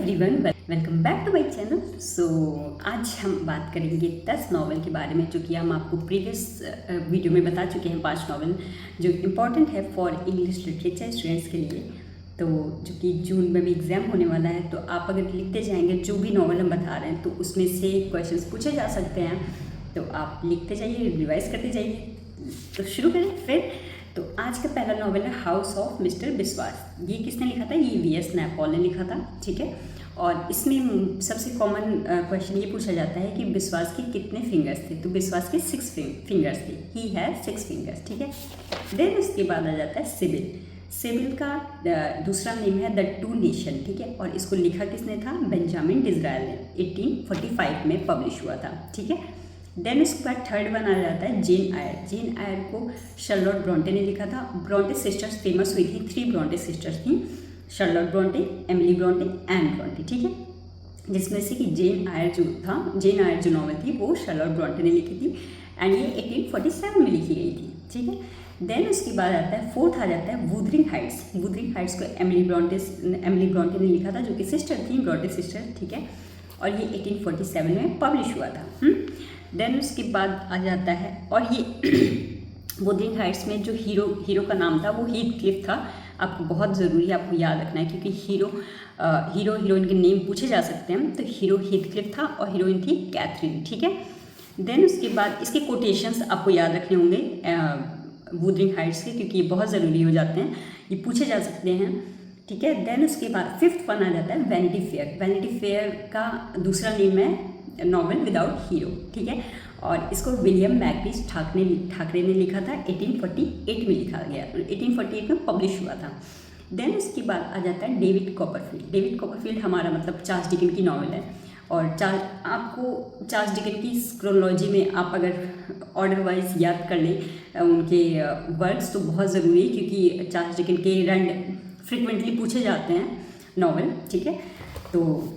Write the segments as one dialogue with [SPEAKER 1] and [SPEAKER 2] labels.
[SPEAKER 1] Everyone, welcome back to my channel. आज हम बात करेंगे 10 नॉवल के बारे में, जो कि हम आपको प्रीवियस वीडियो में बता चुके हैं। 5 नॉवल जो इम्पॉर्टेंट है फॉर इंग्लिश लिटरेचर स्टूडेंट्स के लिए। तो जो कि जून में भी एग्ज़ाम होने वाला है, तो आप अगर लिखते जाएंगे जो भी नॉवल हम बता रहे हैं, तो उसमें से क्वेश्चंस पूछे जा सकते हैं। तो आप लिखते जाइए, रिवाइज करते जाइए। तो शुरू करें फिर। तो आज का पहला नॉवल है हाउस ऑफ मिस्टर बिस्वास। ये किसने लिखा था? ये वी.एस. नैपॉल ने लिखा था, ठीक है। और इसमें सबसे कॉमन क्वेश्चन ये पूछा जाता है कि बिस्वास के कितने फिंगर्स थे? तो बिस्वास के 6 फिंगर्स थे। ही हैज़ 6 फिंगर्स, ठीक है। देन उसके बाद आ जाता है सिबिल। सिबिल का दूसरा नेम है द टू नेशन, ठीक है। और इसको लिखा किसने था? बेंजामिन डिज़रायल ने। 1845 में पब्लिश हुआ था, ठीक है। देन उसके बाद थर्ड वन आ जाता है जेन आयर। जेन आयर को शार्लोट ब्रॉन्टे ने लिखा था। ब्रॉन्टे सिस्टर्स फेमस हुई थी, 3 ब्रॉन्टे सिस्टर्स थी, Charlotte Bronte, Emily Bronte, Anne Bronte, ठीक है। जिसमें से कि जेन आयर जो नॉवल थी वो शार्लोट ब्रॉन्टे ने लिखी थी एंड ये 1847 में लिखी गई थी, ठीक है। देन उसके बाद आता है फोर्थ आ जाता है वुदरिंग हाइट्स। वुदरिंग हाइट्स को एमिली ब्रॉन्टे ने लिखा था, जो कि सिस्टर थी, ब्रॉन्टे सिस्टर, ठीक है। और ये 1847 में पब्लिश हुआ था। देन उसके बाद आ जाता है, और ये वुदरिंग हाइट्स में जो हीरो का नाम था वो हीथ क्लिफ था। आपको बहुत ज़रूरी है, आपको याद रखना है, क्योंकि हीरो हीरोइन के नेम पूछे जा सकते हैं। तो हीरो हीथ क्लिफ था और हीरोइन थी कैथरीन, ठीक है। देन उसके बाद इसके कोटेशंस आपको याद रखने होंगे वुदरिंग हाइट्स के, क्योंकि ये बहुत ज़रूरी हो जाते हैं, ये पूछे जा सकते हैं, ठीक है। देन उसके बाद फिफ्थ वन आ जाता है वैनिटी फेयर। वैनिटी फेयर का दूसरा नेम है नॉवल विदाउट हीरो, ठीक है। और इसको विलियम मैकपीस ठाकरे ने लिखा था। 1848 में लिखा गया, 1848 में पब्लिश हुआ था। देन उसके बाद आ जाता है डेविड कॉपरफील्ड। डेविड कॉपरफील्ड हमारा मतलब चार्ल्स डिकेंस की नॉवल है। और आपको चार्ल्स डिकेंस की क्रोनोलॉजी में आप अगर ऑर्डर वाइज याद कर लें उनके वर्क्स, तो बहुत ज़रूरी है, क्योंकि चार्ल्स डिकेंस के रैंड फ्रिक्वेंटली पूछे जाते हैं नॉवल, ठीक है। तो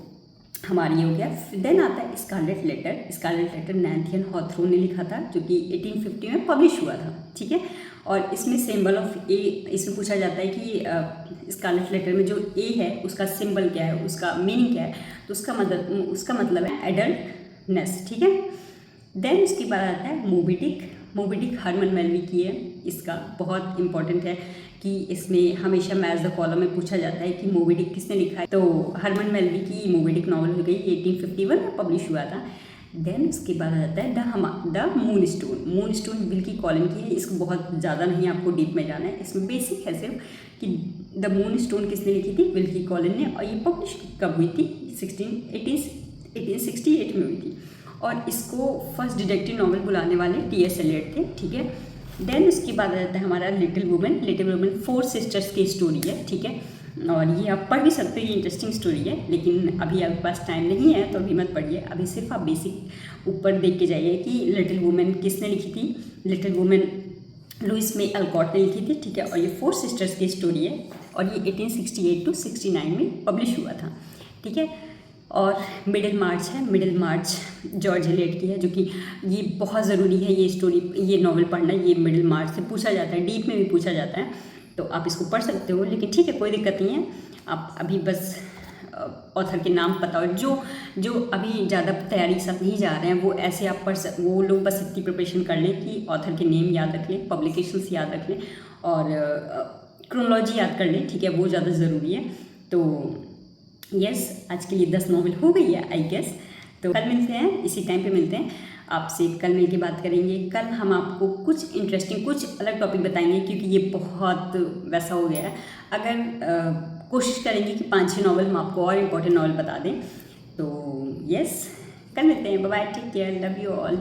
[SPEAKER 1] हमारी ये हो गया। देन आता है स्कारलेट लेटर। स्कारलेट लेटर नैन्थियन हॉथरॉन ने लिखा था, जो कि 1850 में पब्लिश हुआ था, ठीक है। और इसमें सिंबल ऑफ ए, इसमें पूछा जाता है कि स्कारलेट लेटर में जो ए है उसका सिंबल क्या है, उसका मीनिंग क्या है। तो उसका मतलब है एडल्टनेस, ठीक है। देन उसके बाद आता है Moby Dick. Moby Dick Herman Melville की है। इसका बहुत इंपॉर्टेंट है कि इसमें हमेशा मैच द कॉलम में पूछा जाता है कि मोबी डिक किसने लिखा है। तो हरमन मेलवी की मोबी डिक नॉवल हो गई, 1851 में पब्लिश हुआ था। देन उसके बाद आ जाता है the moon stone. Moon stone Wilkie Colin की है। इसको बहुत ज़्यादा नहीं आपको डीप में जाना है, इसमें बेसिक है सिर्फ कि द मून स्टोन किसने लिखी थी? विल्की कॉलिन ने। और ये पब्लिश कब हुई थी? 1868 में हुई थी। और इसको फर्स्ट डिटेक्टिव नॉवल बुलाने वाले टी.एस. एलियट थे, ठीक है। देन उसके बाद आ जाता है हमारा little women. Little women 4 sisters की स्टोरी है, ठीक है। और ये आप पढ़ भी सकते हो, ये इंटरेस्टिंग स्टोरी है, लेकिन अभी आपके पास टाइम नहीं है तो अभी मत पढ़िए। अभी सिर्फ आप बेसिक ऊपर देख के जाइए कि लिटिल वुमेन किसने लिखी थी। लिटिल वुमेन लुइस मे अल्कॉट ने लिखी थी, ठीक है। और ये 4 सिस्टर्स की स्टोरी है, और ये 1868 to 69 में पब्लिश हुआ था, ठीक है। और मिडिल मार्च है। मिडिल मार्च जॉर्ज एलियट की है, जो कि ये बहुत ज़रूरी है ये स्टोरी, ये नॉवल पढ़ना। ये मिडिल मार्च से पूछा जाता है, डीप में भी पूछा जाता है, तो आप इसको पढ़ सकते हो, लेकिन ठीक है, कोई दिक्कत नहीं है। आप अभी बस ऑथर के नाम पता हो, जो अभी ज़्यादा तैयारी के साथ नहीं जा रहे हैं, वो ऐसे आप वो लोग बस इतनी प्रिपरेशन कर लें कि ऑथर के नेम याद रख लें, पब्लिकेशंस याद रख लें, और क्रोनोलॉजी याद कर लें, ठीक है। वो ज़्यादा ज़रूरी है। तो यस, आज के लिए 10 नॉवल हो गई है आई गेस। तो कल मिलते हैं, इसी टाइम पे मिलते हैं आपसे। कल मिल के बात करेंगे। कल हम आपको कुछ इंटरेस्टिंग, कुछ अलग टॉपिक बताएंगे, क्योंकि ये बहुत वैसा हो गया है। अगर कोशिश करेंगे कि 5-6 नॉवल हम आपको और इम्पोर्टेंट नॉवल बता दें। तो यस, कल मिलते हैं। Bye bye, take care, love you all.